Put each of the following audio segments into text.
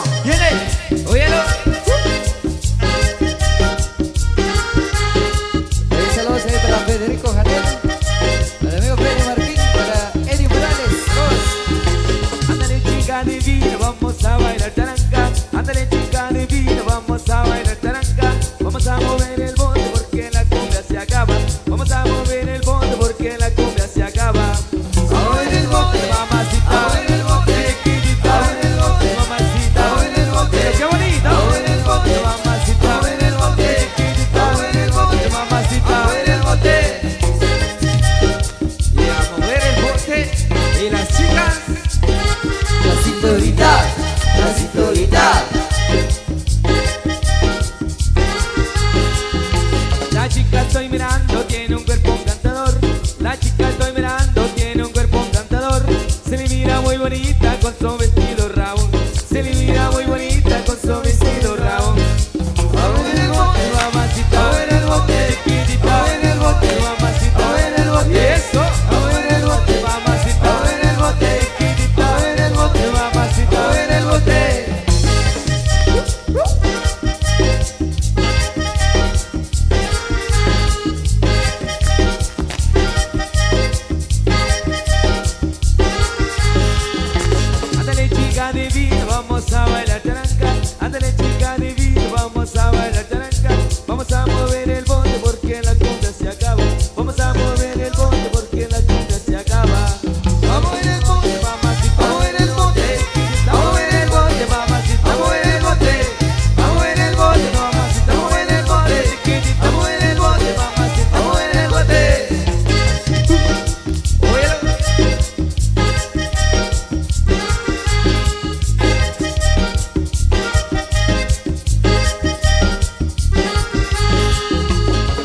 Federico. Viene. Óyelo. Saludos ahí para Federico Janel, para el amigo Freddy Martín, para Eddie Morales. Dos. Ándale chica divina, vamos a bailar taranca. Ándale chica divina, vamos a bailar taranca. Vamos a mover el bote porque la cumbia se acaba. Vamos a mover el bote porque la cumbia se acaba. A mover el bote, mamacita. A mover el bote, chiquitita. A mover el bote, mamacita. A mover el bote, qué bonito. A mover el bote, mamacita. A mover el bote, chiquitita. A mover el bote, mamacita. A mover el bote. Y a mover el bote. Y las chicas. La cinturita, la cinturita. La chica estoy mirando, tiene un cuerpo encantador. La chica estoy mirando, tiene un cuerpo encantador. Se le mira muy bonita con su vestido rabón. Se le mira muy bonita con su vestido rabón. A ver el bote, mamacita. A ver el bote, chiquitita. A ver el bote, mamacita. A ver el bote, eso. A ver el bote, mamacita. A ver el bote, chiquitita. A ver el bote, mamacita. A ver el bote. Ándale chica divina, vamos a bailar taranca. Ándale chica divina, vamos a bailar taranca. Vamos a mover el bote porque la cumbia se acaba. Vamos a mover el bote porque la cumbia se acaba. Vamos a mover el bote, mamacita. Vamos a mover el bote. Vamos a mover el bote, mamacita. Vamos a mover el bote. Vamos a mover el bote, mamacita. Vamos a mover el bote, chiquitita. Vamos a mover el bote, mamacita. Vamos a mover el bote. Óyelo.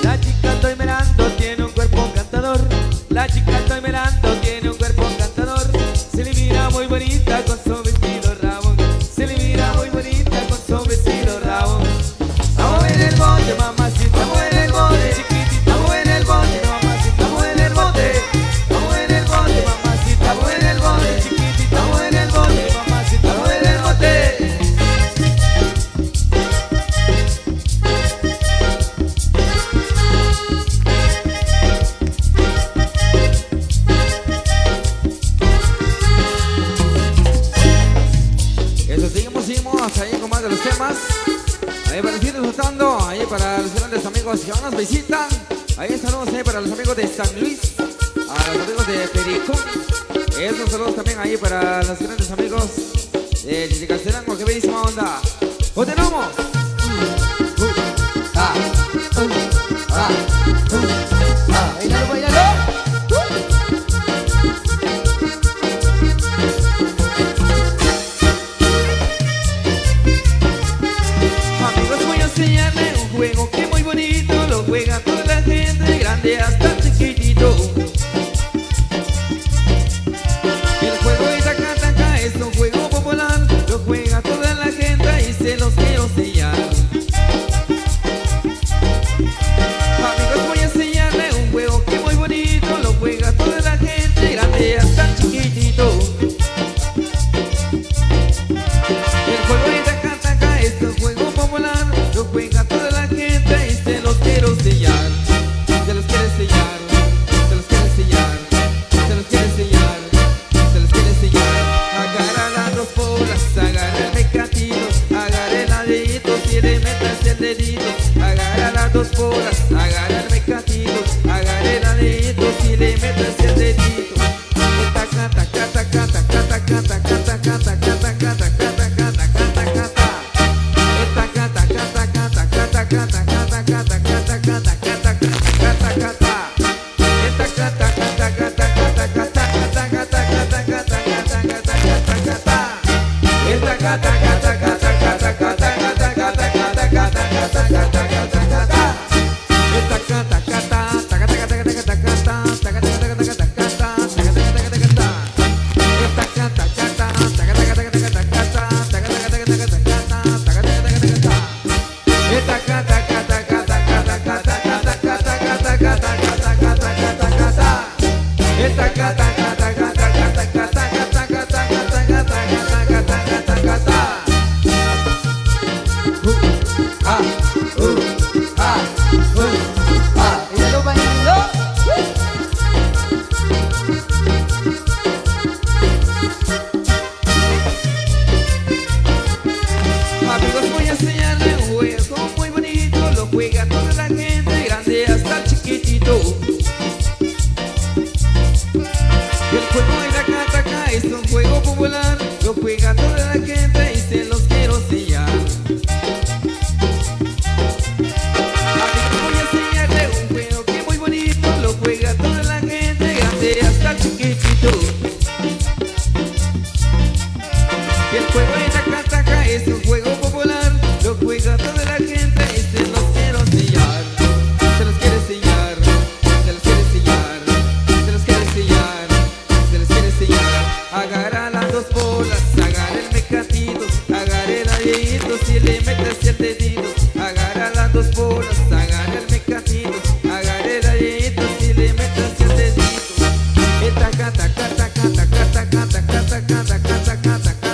La chica estoy mirando, tiene un cuerpo encantador. La chica estoy mirando, tiene un cuerpo encantador. Se le mira muy bonita con su vestido rabón. Se le mira muy bonita con su vestido rabón. Vamos a ver el bote, mamacita. Vamos a ver el bote, chiquitita. Vamos a ver el bote, mamacita. Vamos a ver el bote. Vamos a ver el bote, mamacita. Vamos a ver el bote, chiquitita. Vamos a ver el bote, mamacita. Vamos a ver el bote. Eso, seguimos ahí con más de los temas. Ahí para seguir disfrutando, ahí para los grandes amigos que nos visitan. Ahí saludos ahí para los amigos de San Luis, a los amigos de Pericón. Esos saludos también ahí para los grandes amigos de Chichicastenango. Qué bellísima onda. ¡Continuamos! Bailalo, bailalo. Amigos, voy a enseñarle un juego que muy bonito. Lo juega toda la gente, grande hasta chiquitito. El juego de taca-taca es un juego popular. Lo juega toda la gente y se los quiero enseñar. Amigos, voy a enseñarle un juego que muy bonito. Lo juega toda la gente, grande hasta chiquitito. El juego de taca-taca es un juego popular. Lo juega toda la gente y se los quiero enseñar. Se los quiero enseñar. Se los quiero enseñar. Se los quiero enseñar. Se los quiero enseñar. Agarra las dos bolas, agarra el mecatito, agarra el dedito y le metas el dedito. Agarra las dos bolas, agarra el mecatito, agarra el dedito y le metas el dedito. Taca taca taca taca taca taca taca taca taca taca taca taca taca. la gente, grande hasta el chiquitito. Y el juego de taca-taca es un juego popular, lo juega toda la gente y se los quiero sellar. Aquí voy a enseñarle un juego que es muy bonito, lo juega toda la gente, grande hasta el chiquitito. Y el juego de taca-taca es un juego popular, lo juega toda la gente y se los quiero sellar. Se los quiere sellar, se los quiere sellar, se los quiere sellar, se los quiere sellar. Agarra las dos bolas, agarra el mecatito, agarra el ayito, si le metes 7 deditos. Agarra las dos bolas, agarra el mecatito, agarra el ayito, si le metes 7 deditos. Taca taca taca taca taca taca taca taca taca taca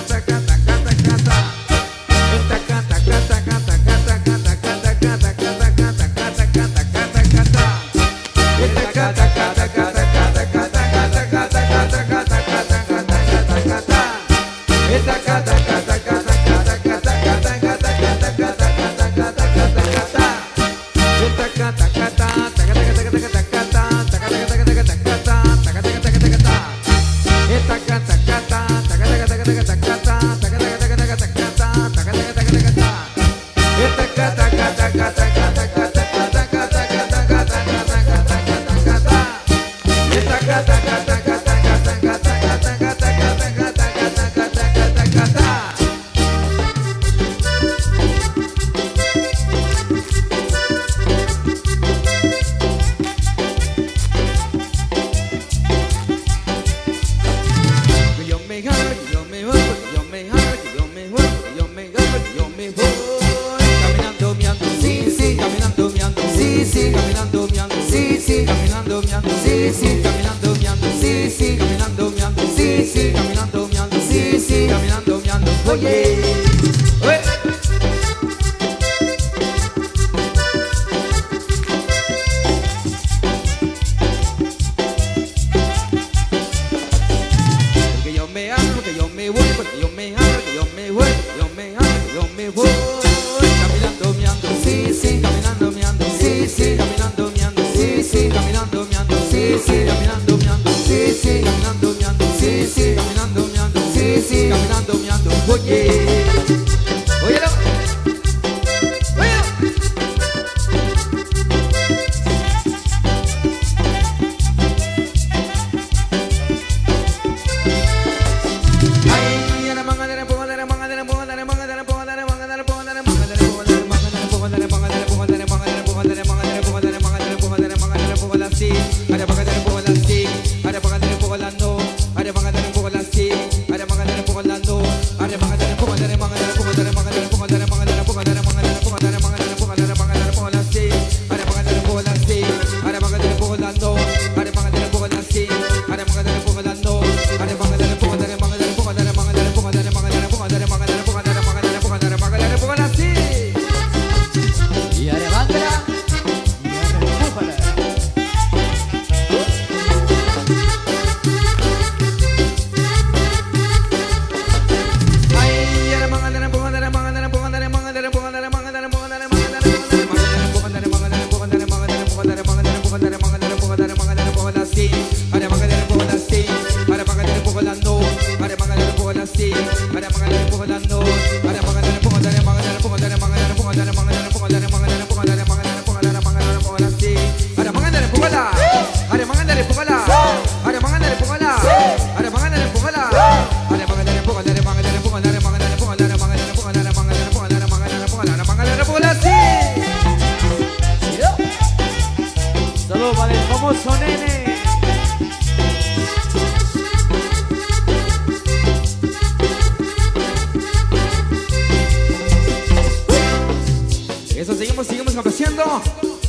seguimos apreciando.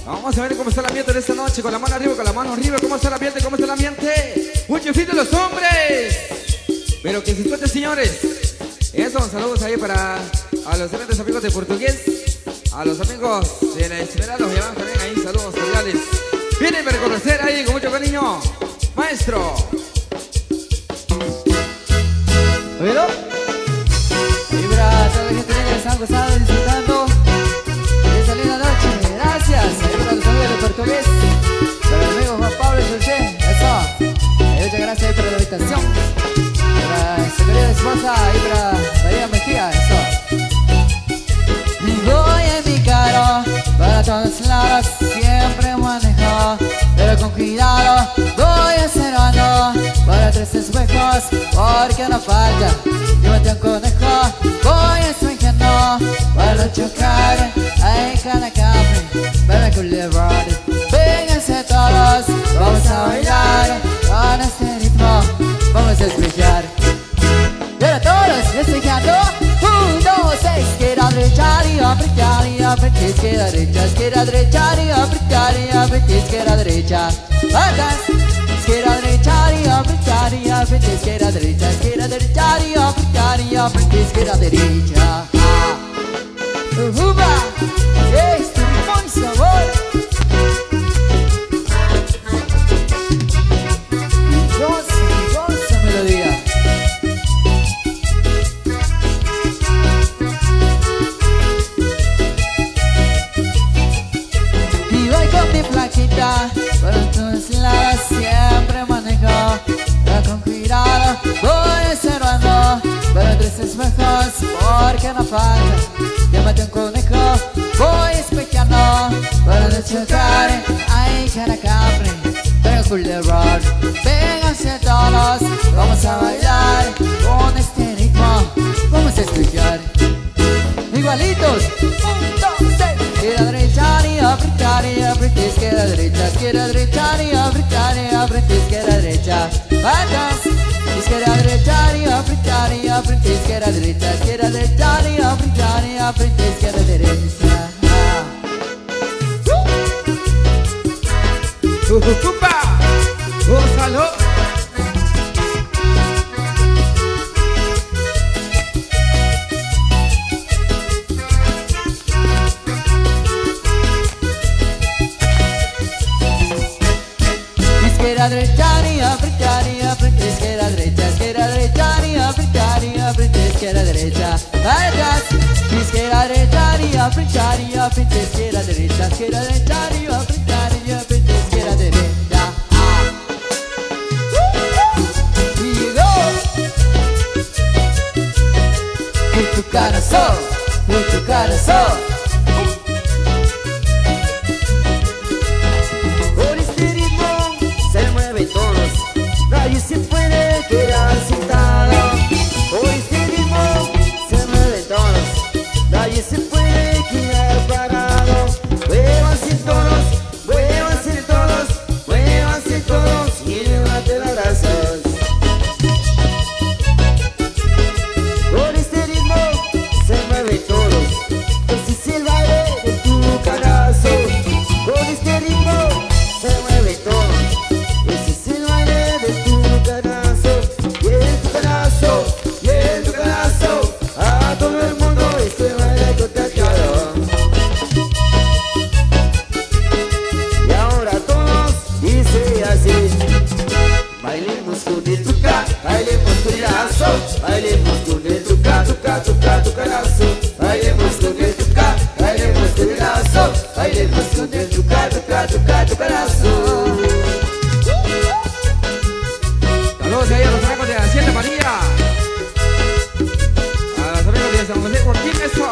Vamos a ver cómo está el ambiente de esta noche. Con la mano arriba, con la mano arriba. ¿Cómo está el ambiente? ¿Cómo está el ambiente? Mucho fin de los hombres. Pero que se escuche, señores. Eso, saludos ahí para a los grandes amigos de Portugués. A los amigos de la Esmeralda, los llevan también ahí. Saludos cordiales. Vienen a reconocer ahí con mucho cariño. Maestro. ¿Oído? Y para toda la gente que están gozando, disfrutando de esta linda noche. Gracias. esposa ahí para María Mejía, eso. Y voy en mi carro para todos lados, siempre manejo, pero con cuidado. Voy acelerando para tres espejos, porque no falta llévate un conejo. Voy estrellando para no chocar, hay cada café para culebrar. Vénganse todos, vamos a bailar con este ritmo, vamos a escuchar. Y ahora todos despejando. 1, 2, 6. Izquierda, derecha, arriba, frente, izquierda, derecha, izquierda, derecha, arriba, frente, izquierda, derecha. Atrás. Izquierda, derecha, arriba, frente, izquierda, derecha, derecha, arriba, frente, izquierda, derecha. ¡Uba! Este ritmo y sabor. Goza melodía. Por todos lados siempre manejo, pero con cuidado. Voy cerrando para tres espejos, porque no falta llévate un conejo. Voy espejando para no chocar, hay cara capre, pero cool de rock. Vénganse todos, vamos a bailar con este ritmo, vamos a escuchar. Igualitos, 1, 2, 6. Izquierda, derecha, arriba, frente, izquierda, derecha, arriba, frente, izquierda, derecha. Atrás. Izquierda, derecha, arriba, frente, izquierda, derecha, arriba, frente, izquierda, derecha. ¡Upa! ¡Gózalo! Izquierda, derecha, arriba, frente, izquierda, derecha, arriba, frente, izquierda, derecha. Atrás. Izquierda, derecha, arriba, frente, izquierda, derecha, arriba, frente, izquierda, derecha. Y go. En tu corazón, en tu corazón. Nadie se puede quedar sentado. Por este ritmo se mueven todos. Nadie se puede quedar parado. Muévanse todos, muévanse todos, muévanse todos y levanten los brazos. Por este ritmo se mueven todos. Ese es el baile de tu carazo. Por este ritmo se mueven todos. Ese es el baile de tu carazo. Y en tu carazo, y en tu carazo, a todo el mundo este baile contagiado. Y ahora todos dice así: bailemos con el tuca, bailemos con el carazo, bailemos con el tuca, tuca, tuca, tu carazo. Bailemos con el tuca, bailemos con el carazo, bailemos con el tuca, tuca, tuca, tu carazo. Saludos ahí a los amigos de Hacienda María, a los amigos de San José Joaquín, eso.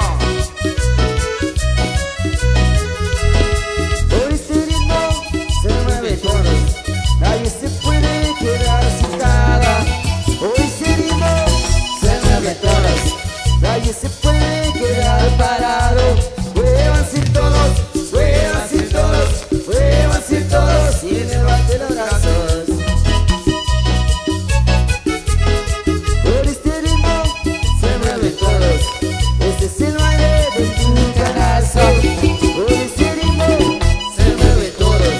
Por este ritmo se mueven todos. Nadie se puede quedar sentada. Por este ritmo se mueven todos. Nadie se puede quedar parado. Muévanse todos, muévanse todos, muévanse todos y levanten los brazos. Por este ritmo se mueven todos. Este es el baile de tu carazo. Por este ritmo se mueven todos.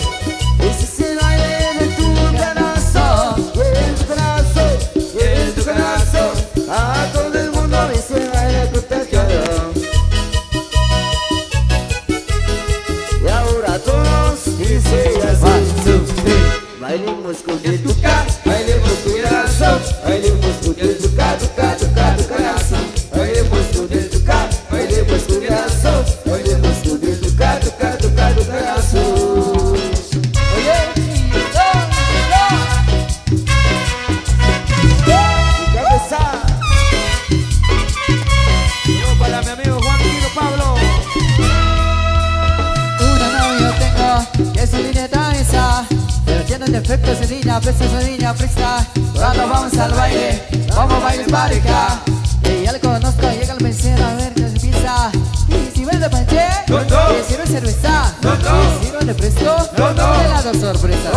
Este es el baile de tu carazo. Y en tu carazo, y en tu carazo, a todo el mundo ese baile contagiado. Y ahora todos dicen así: 1, 2, 3. Bailemos con el tuca, bailemos con el carazo, bailemos con el tuca, tuca, tuca, tu carazo. Bailemos con el tuca, bailemos con el carazo, bailemos con el tuca, tuca, tuca, tu carazo. Oye, Y cabeza. el defecto, esa niña presta. Cuando vamos al baile, vamos a bailar pareja. Y ya le conozco, llega el mesero a ver qué se pisa. Y si vende panché, y sirve cerveza, y sirve refresco, de las dos sorpresas.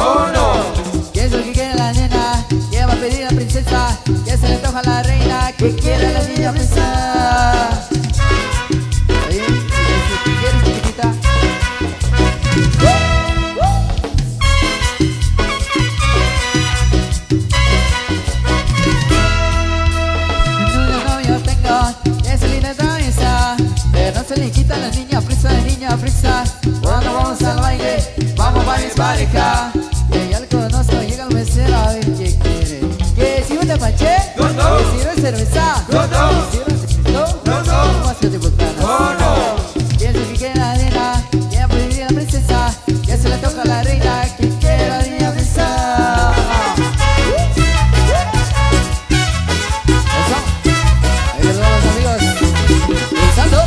¿Qué es lo que quiere la nena? ¿Qué va a pedir la princesa? ¿Qué se le antoja a la reina? ¿Qué quiere la niña princesa? Oye, ¿qué quieres, chiquitita? No se le quita la niña fresa. Cuando vamos al baile, vamos a bailar pareja. Y ya le conozco, llega el mesero a ver qué quiere. ¿Que si vende panché? ¿Que sirve cerveza? ¿Que sirve refresco? ¿Cómo hace de botanas? ¿Qué es lo que quiere la nena? ¿Qué va a pedir la princesa? ¿Qué se le toca a la reina? ¿Qué quiere la niña fresa? Eso. Ahí les vamos, amigos. Pensando.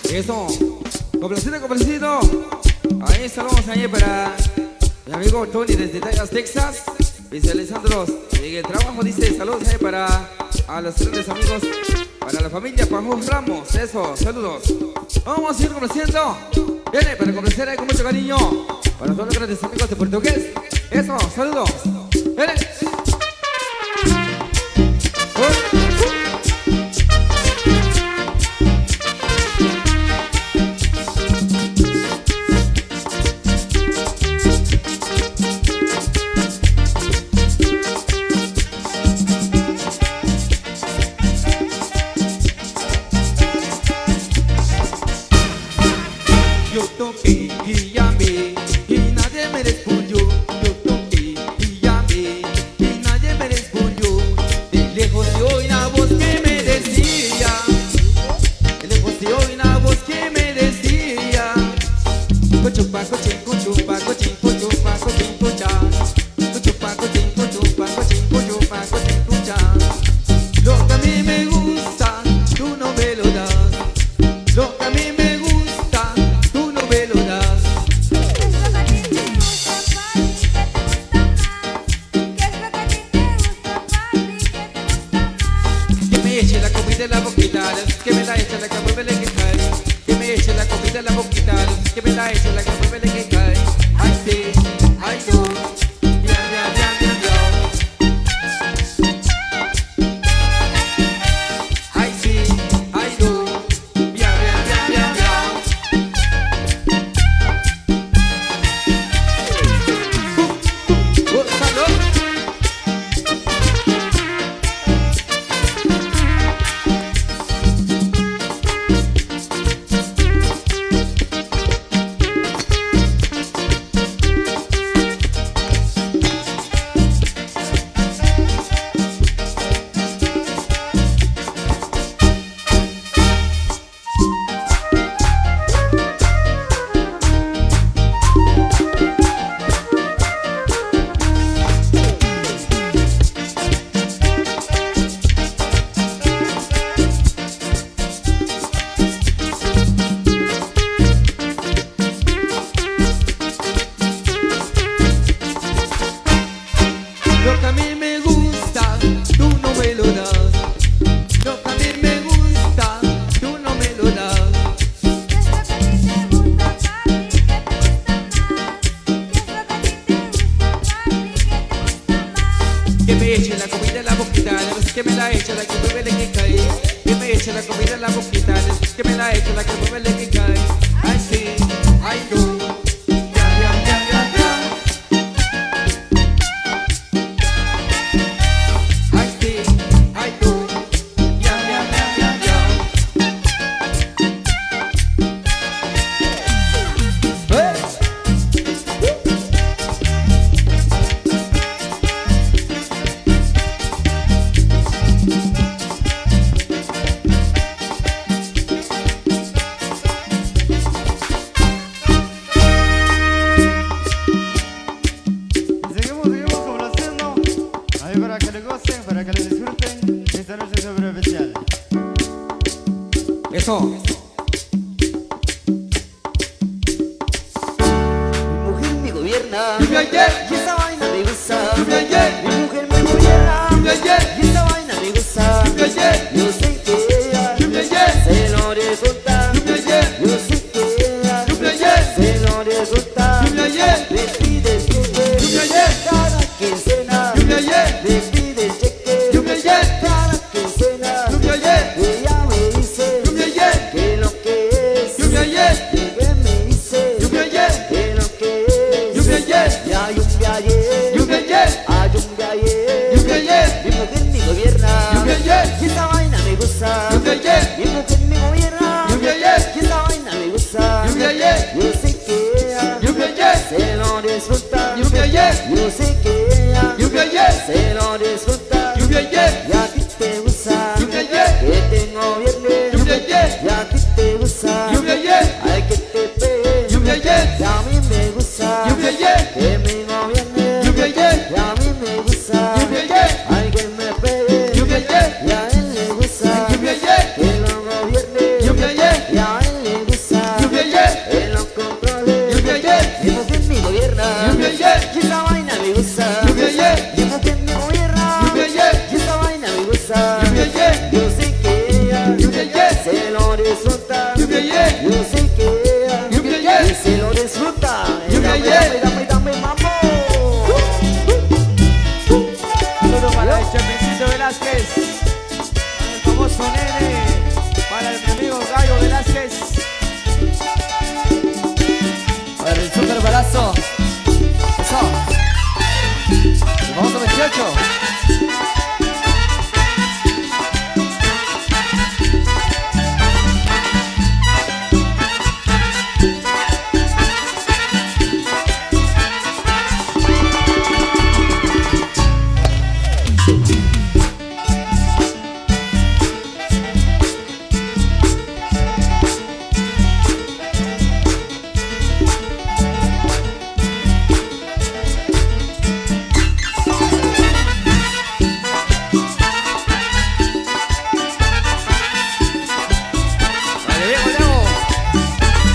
Eso, complacido. Ahí saludos ahí para mi amigo Tony desde Dallas, Texas, visualizando en el trabajo. Dice saludos ahí para a los grandes amigos, para la familia Pajos Ramos. Eso, saludos. Vamos a ir complaciendo. Viene para complacer ahí con mucho cariño para todos los grandes amigos de Portugués. Eso, saludos. Viene. Yo toqué y llamé y nadie me respondió. Yo toqué y llamé y nadie me respondió. De lejos se oí una voz que me decía. De lejos se oí una voz que me decía. Cochupa, cochín, cochupa, cochín, cochupa, cochín, cochá. Cochupa, cochín, cochupa, cochín, cochupa, cochín, cochá. Lo que a mí me gusta, tú no me lo das. Lo que a mí me gusta, tú no me lo das. ¿Qué es lo que a ti te gusta, papi? ¿Qué te gusta más? ¿Qué es lo que a ti te gusta, papi? ¿Qué te gusta más? Que me eche la comida en la boquita, que me la eche la que mueve que cae. Que me eche la comida en la boquita, que me la eche la que mueve que cae. Ay sí, ay no, ya, ya, ya, ya, ya. Ay sí, ay no, ya, ya, ya, ya, ya. Salud. Lo que a mí me gusta, tú no me lo das. Lo que a mí me gusta, tú no me lo das. ¿Qué es lo que a ti te gusta, papi? ¿Qué te gusta más? ¿Qué es lo que a ti te gusta, papi? ¿Qué te gusta más? Que me eche la comida en la boquita, que me la eche la que mueve que cae. Que me eche la comida en la boquita, que me la eche la que mueve que cae. Ay sí, ay no, ya, ya, ya, ya, ya. Ay sí, ay no, ya, ya, ya, ya, ya. Ahí para que le gocen, para que le disfruten esta noche súper especial. Eso. Mi mujer me gobierna Lluvia ayer. y esa vaina me gusta. Lluvia ayer. Mi mujer me gobierna Lluvia ayer. y esa vaina me gusta. Lluvia ayer. Yo sé que ella Lluvia ayer. se lo disfruta. Lluvia ayer. Yo sé que ella Lluvia ayer. se lo disfruta. Lluvia ayer. Me pide cheque Lluvia ayer. cada quincena. Lluvia ayer. Me pide cheque Lluvia ayer. cada quincena. Lluvia ayer. Ella me dice Lluvia ayer. que lo que es. Lluvia ayer. Ella me dice Lluvia ayer. que lo que es. Lluvia ayer. Ya lluvia ayer. Lluvia ayer. Ah, lluvia ayer. Lluvia ayer. Mi mujer me gobierna. Lluvia ayer. Y esa vaina me gusta. Lluvia ayer. Mi mujer me gobierna. Lluvia ayer. Y esa vaina me gusta. Lluvia ayer. Yo sé que ella Lluvia ayer. se lo disfruta. Lluvia ayer. Yo sé que ella Lluvia ayer. se lo disfruta. Lluvia ayer. Y a ti te gusta Lluvia ayer. que tengo viernes. Lluvia ayer. Y a ti te gusta Lluvia ayer. ay que te pegue. Lluvia ayer. Y a mí me gusta Lluvia ayer. que me gobierne. Lluvia ayer. Y a mí me gusta Lluvia ayer. ay que me pegue. Lluvia ayer. Y a él le gusta Lluvia ayer. que lo gobierne. Lluvia ayer. Y a él le gusta Lluvia ayer. que lo controle. Lluvia ayer. Mi mujer me gobierna. Lluvia ayer. Y esa vaina me gusta. Lluvia ayer. Mi mujer me gobierna. Lluvia ayer. Y esa vaina me gusta. Lluvia ayer. Yo sé que ella Lluvia ayer. se lo disfruta. Lluvia ayer. Yo sé que ella Lluvia ayer. se lo disfruta. Lluvia Dame, ayer. dame, dame, mambo. Saludos para el Chapecito Velázquez, para el famoso nene, para mi amigo Gallo Velázquez. Para el super balazo. Eso. El famoso 28. Vale, Diego, Diego.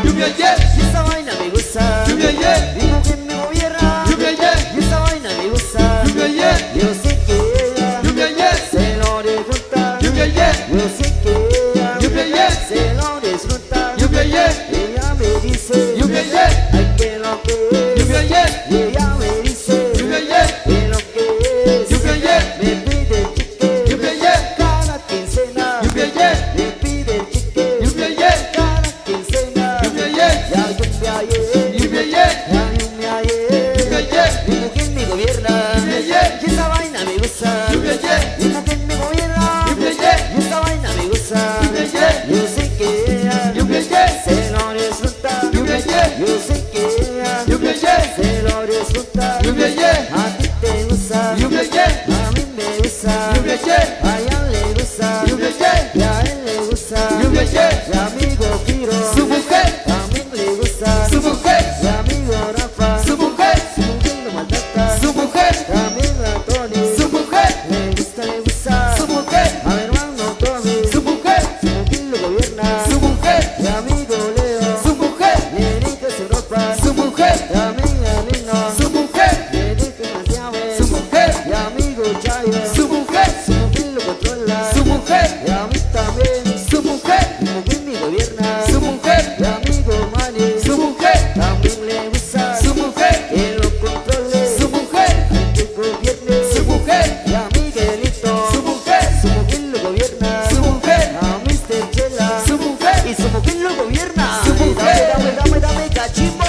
Lluvia ayer. Y esa vaina me gusta. Lluvia ayer. Mi mujer me gobierna. Lluvia ayer. Y esa vaina me gusta. Lluvia ayer. Yo sé que ella Lluvia ayer. se lo disfruta. Lluvia ayer. Yo sé que ella Lluvia ayer. se lo disfruta. Lluvia ayer. Ella me dice Lluvia ayer. ay que lo que es. Lluvia ayer. Y ella me dice Lluvia ayer. que lo que es. Lluvia ayer. Me pide cheque Lluvia ayer. cada quincena. Lluvia ayer. Me pide cheque Lluvia ayer. cada quincena. Lluvia ayer. Ya lluvia ayer. Lluvia ayer. Ya lluvia ayer. Lluvia ayer. Mi mujer me gobierna. Lluvia ayer. Y esa vaina me gusta. Lluvia ayer. Mi mujer me gobierna. Lluvia ayer. Y esa vaina me gusta. Lluvia ayer. Yo sé que ella Lluvia ayer. se lo disfruta. Lluvia ayer. Yo sé que ella Lluvia ayer. se lo disfruta. Lluvia ayer. A ti te gusta. Lluvia ayer. A mí me gusta. Lluvia ayer. A ella le gusta. Lluvia ayer. Y a él le gusta. Lluvia ayer. Mi amigo Piro. Su mujer. También le gusta. Su mujer. Mi amigo Rafa. Su mujer. Su mujer lo maltrata. Su mujer. También la Tony. Su mujer. Le gusta, le gusta. Su mujer. A mi hermano Tommy. Su mujer. Su mujer lo gobierna. Su mujer. Mi amigo Leo. Su mujer. Le dice su ropa. Su mujer. También a Lino. Su mujer. Le dice las llaves. Su mujer. Mi amigo Chayo. Su mujer. Su mujer lo controla. Su mujer. Y a mí también. Su mujer. Mi mujer me gobierna. Su mujer. Mi amigo Manny. Su mujer. También le gusta. Su mujer. Que lo controle. Su mujer. Al que gobierne. Su mujer. Y a Miguelito. Su mujer. Su mujer lo gobierna. Su mujer. A Mr. Chela. Su mujer. Y su mujer lo gobierna. Su mujer. Dame, dame, dame, dame, cachimbo.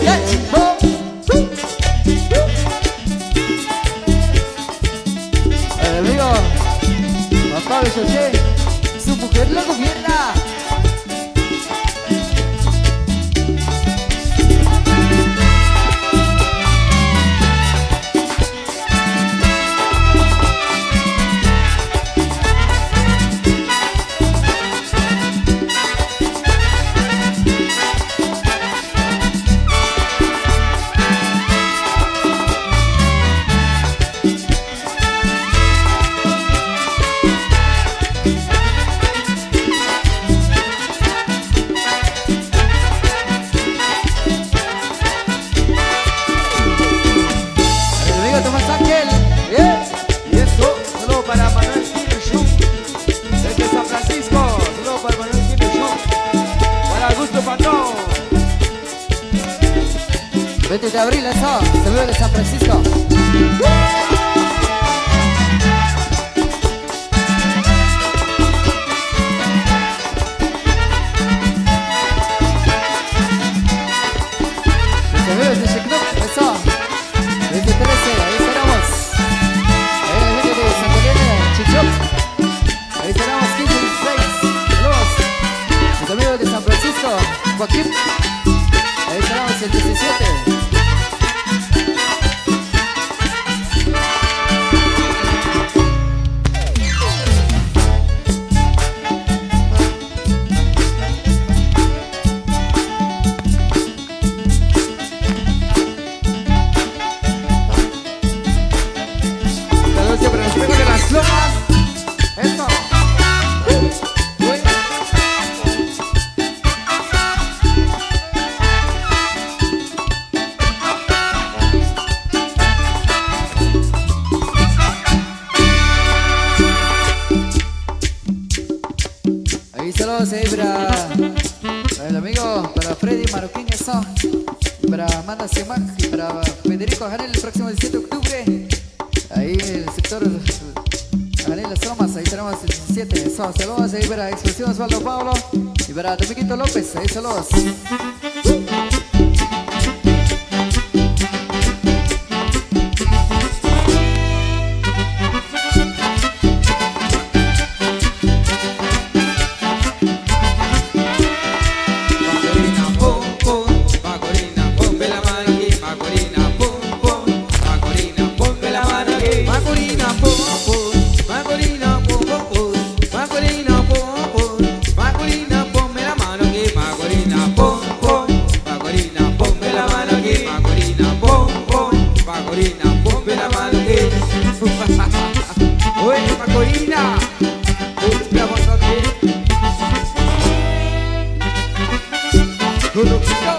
Cachimbo. El amigo Juan Pablo José. Su mujer lo gobierna. 20 de abril, eso, saludos de San Francisco. Los amigos de Chicnuc, eso, 2013, ahí estaremos. Ahí la gente de Santa Elena, Chichup, ahí estaremos 15 y 16, saludos. Los amigos de San Francisco, Joaquín, ahí estaremos el 17. Saludos siempre a los amigos de las lomas. Esto. Uy. Ahí saludos ahí para el amigo, para Freddy Marroquín, eso. Para Amanda Semac y para Federico Janel el próximo 17 de octubre. Ahí el sector Janel Las Lomas, ahí tenemos el 17. Eso, saludos ahí para Explosión Osvaldo Pablo y para Dominguito López, ahí saludos. Macorina, pum, pum, Macorina, ponme la mano aquí, Macorina, pum, pum, Macorina, ponme la mano aquí. Macorina, pum, pum. Macorina, pum, pum, pum. Macorina, pum, pum. Macorina, ponme la mano aquí. Macorina, pum, pum, Macorina, ponme la mano aquí, Macorina, pum, pum, Macorina, ponme la mano aquí. Oye, Macorina. La banda de Conocido.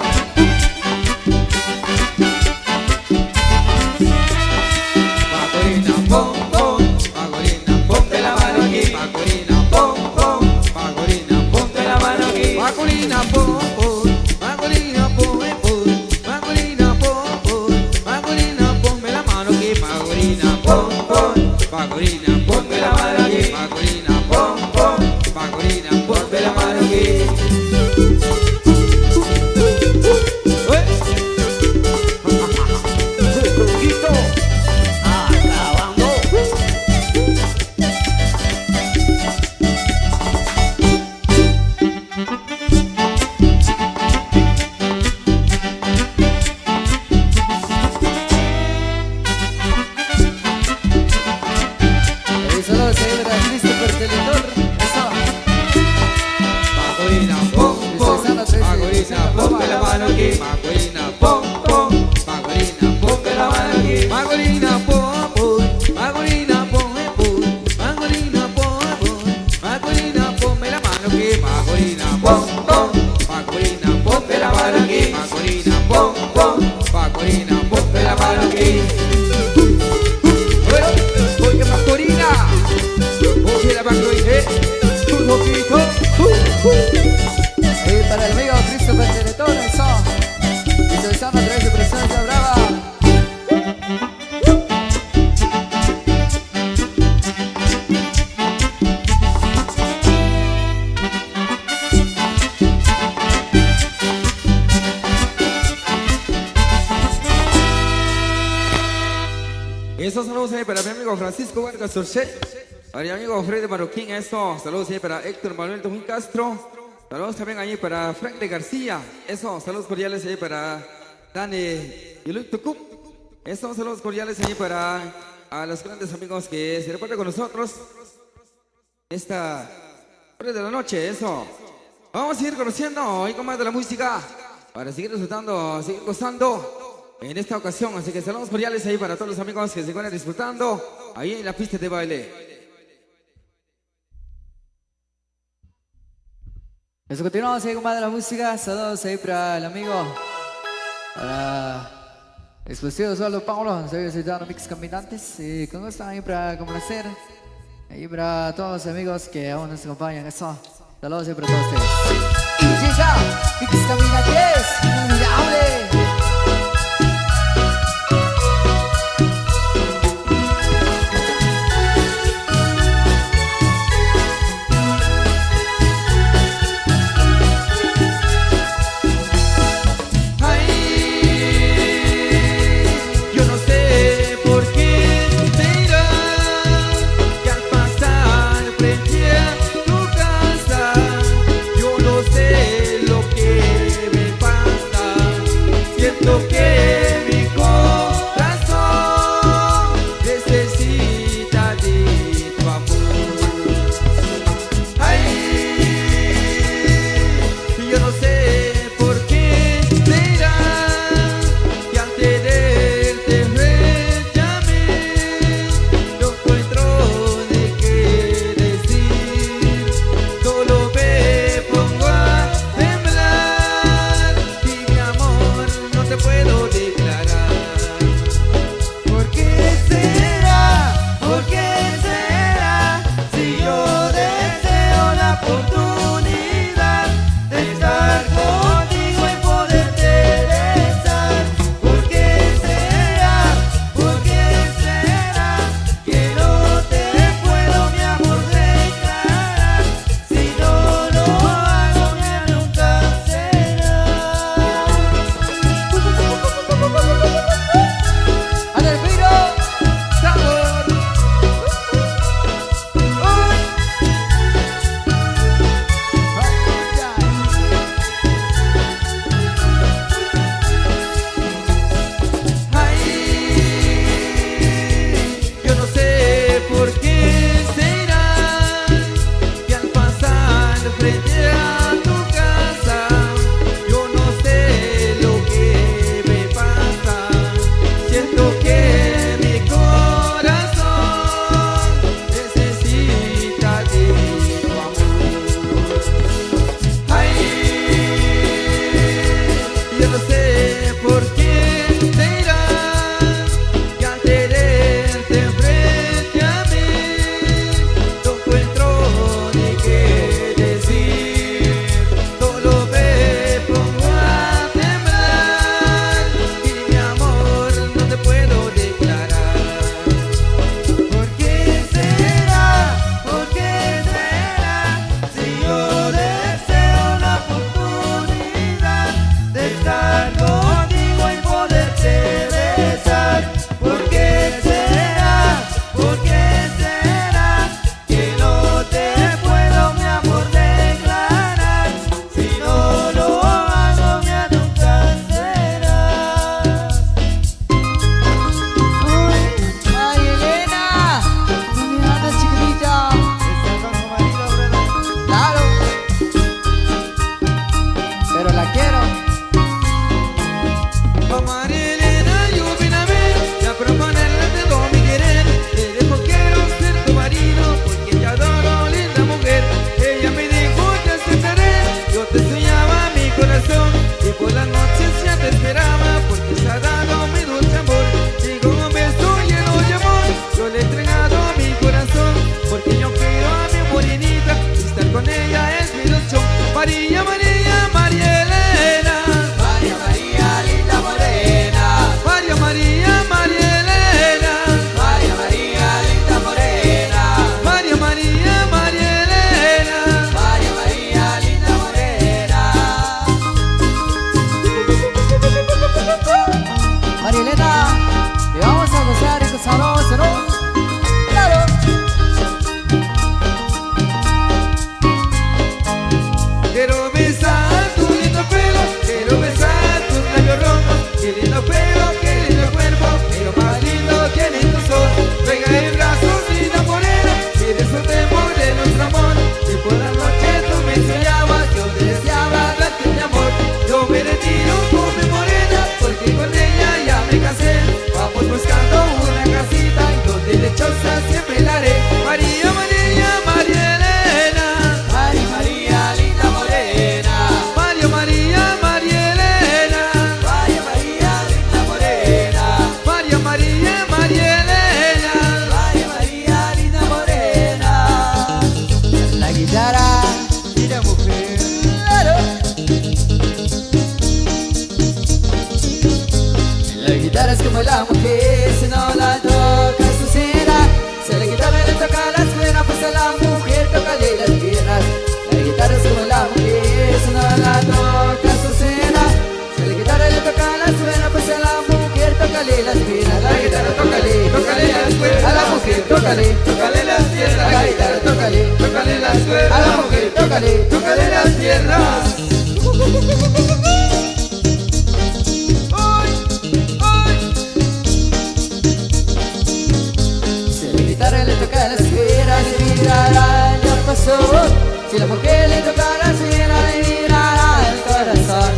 Macorina, pum, pum, Macorina, ponme la mano aquí, Macorina, pum, pum, Macorina, ponme la mano aquí. Macorina, pum, pum. Macorina, pum, pum. Macorina, pum, pum. Macorina, ponme la mano aquí. Macorina, pum, pum, Macorina, ponme la mano aquí, Macorina, pum, pum, Macorina, ponme la mano aquí. Ahí saludos ahí para Christopher Teledor, eso. Macorina, pum, pum, Macorina, ponme la mano aquí, Macorina, pum, pum, Macorina, ponme la mano aquí. Macorina, pum, pum. Macorina, pum, pum. Macorina, pum, pum. Macorina, ponme la mano aquí. Macorina, pum, pum, Macorina, ponme la mano aquí, Macorina, pum, pum, Macorina, ponme la mano aquí. Oye, Macorina. Oye, la Macorina. Un poquito. Ahí para el amigo Christopher Teledor, eso. Visualizando a través de Presencia Brava. Esos saludos ahí para mi amigo Francisco Vargas Sorchet, para mi amigo Freddy Marroquín, eso, saludos ahí para Héctor Manuel Tojín Castro, saludos también ahí para Frank de García, eso, saludos cordiales ahí para Dani y Luis Tucup, esos saludos cordiales ahí para a los grandes amigos que se reportan con nosotros esta hora de la noche, eso. Vamos a seguir conociendo hoy con más de la música para seguir disfrutando, seguir gozando en esta ocasión, así que saludos cordiales ahí para todos los amigos que se encuentran disfrutando ahí en la pista de baile. Eso, continuamos ahí con más de la música. Saludos ahí para el amigo, para Explosivo Osvaldo Paulo. Estoy visitando Mix Caminantes y con gusto ahí para complacer ahí para todos los amigos que aún nos acompañan. Eso, saludos ahí para todos ustedes. Y ya, Mix Caminantes, inolvidable. no la toca su cera. Si a la guitarra le toca las cuerdas, pues a la mujer tócale las piernas. La guitarra es como la mujer, si no la toca su cera. Si a la guitarra le toca las cuerdas, pues a la mujer tócale las piernas. La guitarra tócale, tócale las cuerdas. A la mujer tócale, tócale las piernas. La guitarra tócale, tócale las cuerdas. A la mujer tócale, tócale las piernas. Si a la guitarra le toca las cuerdas, le vibrará ya pasó. Si a la mujer le toca las cuerdas, le vibrará el corazón.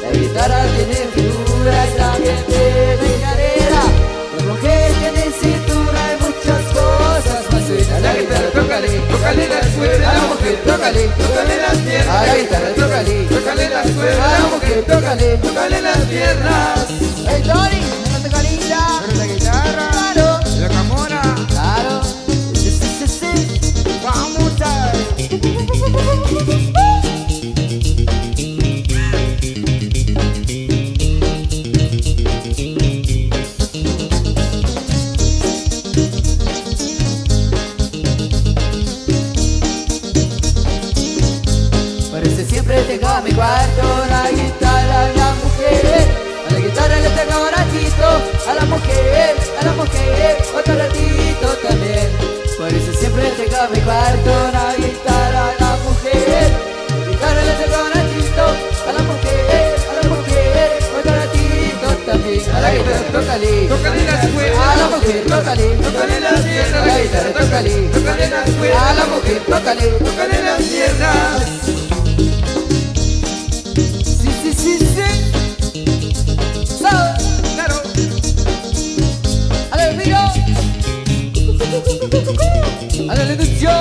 La guitarra tiene figuras, también tiene cadera. La mujer tiene cintura y muchas cosas más sueltas. La guitarra tócale, tócale las cuerdas. A la mujer tócale, tócale las piernas. A la guitarra tócale, tócale las cuerdas. A la mujer tócale, tócale las piernas. Hey Tony, no te calita. Pero la guitarra. Claro, La camora. claro. Sí, sí, sí, sí. Vamos a Parece siempre tengo a mi cuarto la guitarra, la mujer. A la guitarra le tengo un ratito, a la mujer, otro ratito también. Por eso siempre tengo a mi cuarto la guitarra, la mujer. A la guitarra le tengo un ratito, a la mujer, otro ratito también. A la guitarra tócale, Tócale las cuerdas. a la mujer tócale, Tócale las piernas. a la guitarra tócale, Tócale las cuerdas. a la mujer tócale. Tócale las piernas. Sí, sí, sí, sí. ¿Sabes? Claro. ¡Aleluya! ¡Aleluya!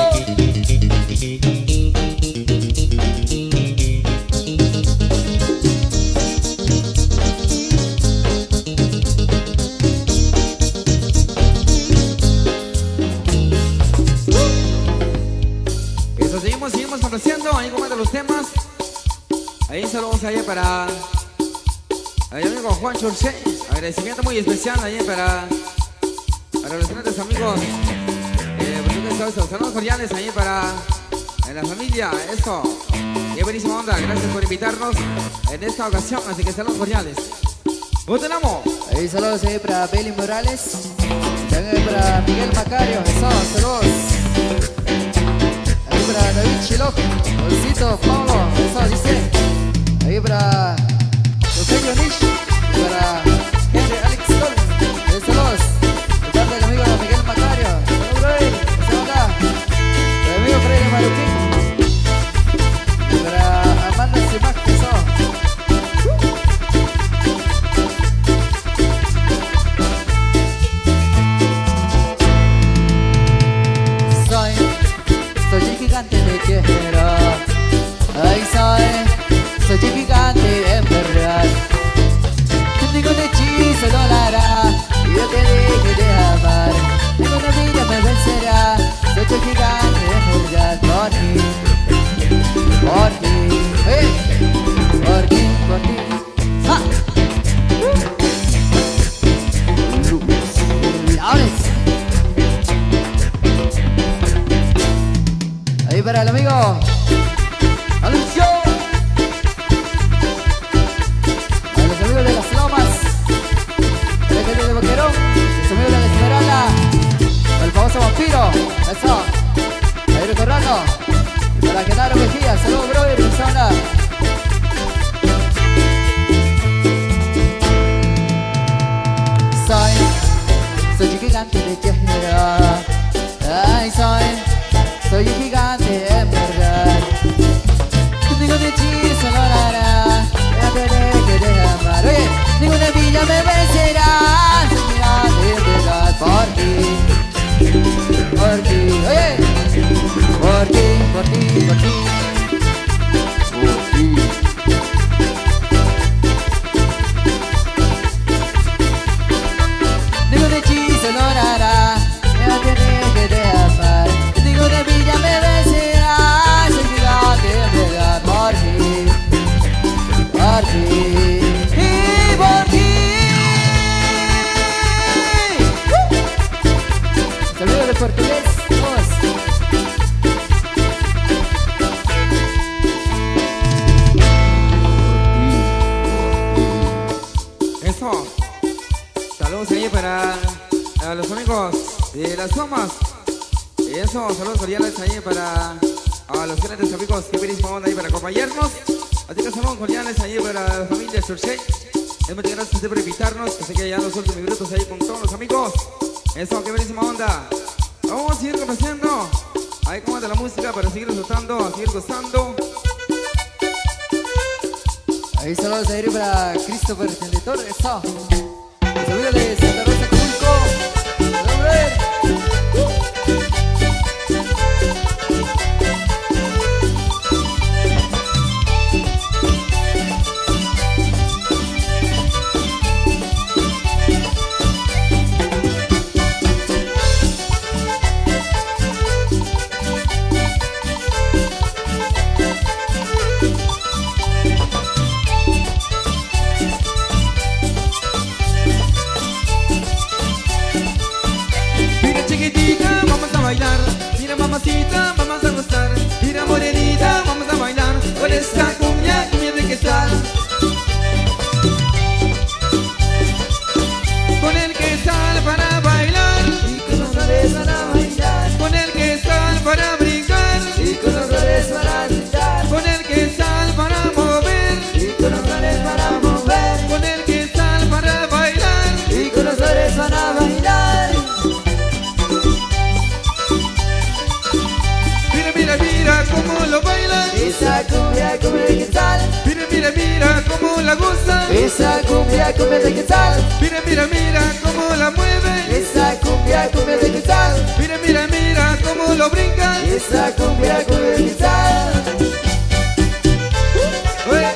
Eso, seguimos complaciendo ahí con los temas. Ahí saludos ahí para mi amigo Juan Chorche. Agradecimiento muy especial ahí para los grandes amigos. Saludos cordiales ahí para la familia. Eso. Qué buenísima onda. Gracias por invitarnos en esta ocasión. Así que saludos cordiales. ¡Votenamos! Ahí saludos ahí para Beli Morales. También para Miguel Macario. Eso, saludos. Ahí para David Chiloc. Bolsito, Pablo. Eso, dice. Ahí para Eugenio Nish. Y para Henry Alex Collins. Ahí saludos. De parte del amigo Miguel Macario. Saludos, bro. Esa onda. Para el amigo Freddy Maruquín. Y para Amanda Simac. Eso. Soy el gigante de quiero. Ay, soy Saludos ahí para los amigos de Las Tomas. Eso, saludos cordiales ahí para los grandes amigos que venís ahí para acompañarnos. Así que saludos cordiales ahí para la familia Churchet. Muchas gracias por invitarnos, que sé que ya los últimos minutos ahí con todos los amigos. Eso, qué buenísima onda. Vamos a seguir complaciendo ahí como de la música para seguir disfrutando, a seguir gozando. Ahí saludos a ir para Christopher Tendetor, eso. Los amigos de Santa Rosa Acapulco. Mira chiquitita, vamos a bailar. Mira mamacita, vamos a gozar. Mira morenita, vamos a bailar. Con esta cumbia, cumbia de quesal. Con el quesal para bailar. Y con los soles para bailar. Con el quesal para brincar. Y con los soles para gritar. Con el quesal para mover. Y con los soles para mover. Con el quesal para bailar. Y con los soles para bailar. Mira, mira, mira cómo lo bailan. Esa cumbia, cumbia de quetzal. Mira, mira, mira cómo la gozan. Esa cumbia, cumbia de quetzal. Mira, mira, mira cómo la mueven. Esa cumbia, cumbia de quetzal. Mira, mira, mira cómo lo brincan. Esa cumbia, cumbia de quetzal. Oye.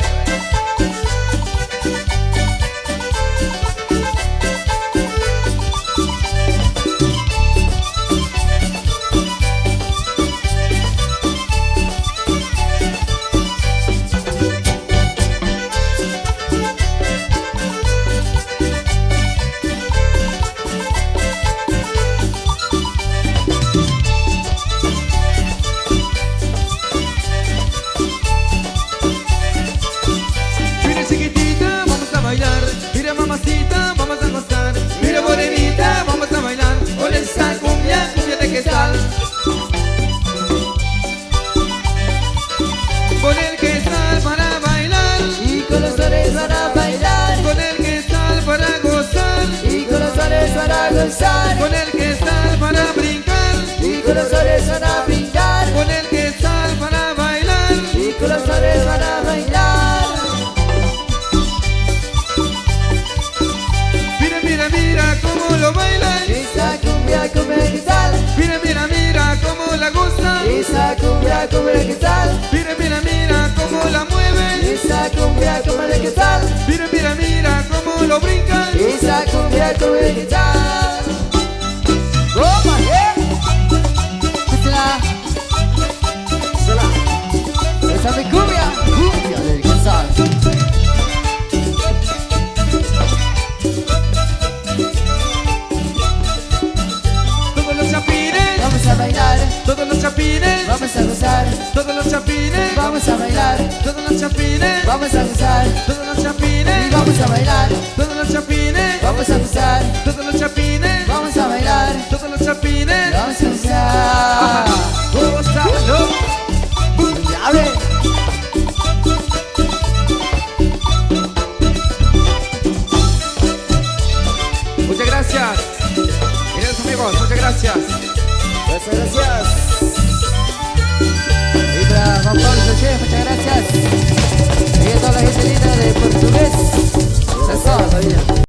Mira chiquitita, vamos a bailar. Mira mamacita, vamos a gozar. Mira morenita, vamos a bailar. Con esta cumbia, cumbia de quesal. Con el quesal para bailar. Y con los soles para bailar. Con el quesal para gozar. Y con los soles para gozar. Con el quesal para brincar. Y con los soles para brincar. Con el quesal para bailar. Y con los soles para bailar. Mira, mira, mira cómo lo bailan. Esa cumbia, cumbia de quetzal. Mira, mira, mira cómo la gozan. Esa cumbia, cumbia de quetzal. Mira, mira, mira cómo la mueven. Esa cumbia, cumbia de quetzal. Mira, mira, mira cómo lo brincan. Esa cumbia, cumbia de quetzal. ¡Goma, esa es mi cumbia, cumbia del quetzal. Todos los chapines, Vamos a bailar, todos los chapines, vamos a gozar. todos los chapines, Vamos a bailar, todos los chapines, vamos a gozar. todos los Y chapines, vamos a bailar, todos los chapines, vamos a gozar. todos los chapines, Vamos a bailar, todos los chapines. vamos a gozar. Gózalo. Ya ven. Muchas gracias. Queridos amigos, muchas gracias. Gracias. Y para Juan Pablo Soche, muchas gracias. Y a toda la gente linda de Portugués. Eso,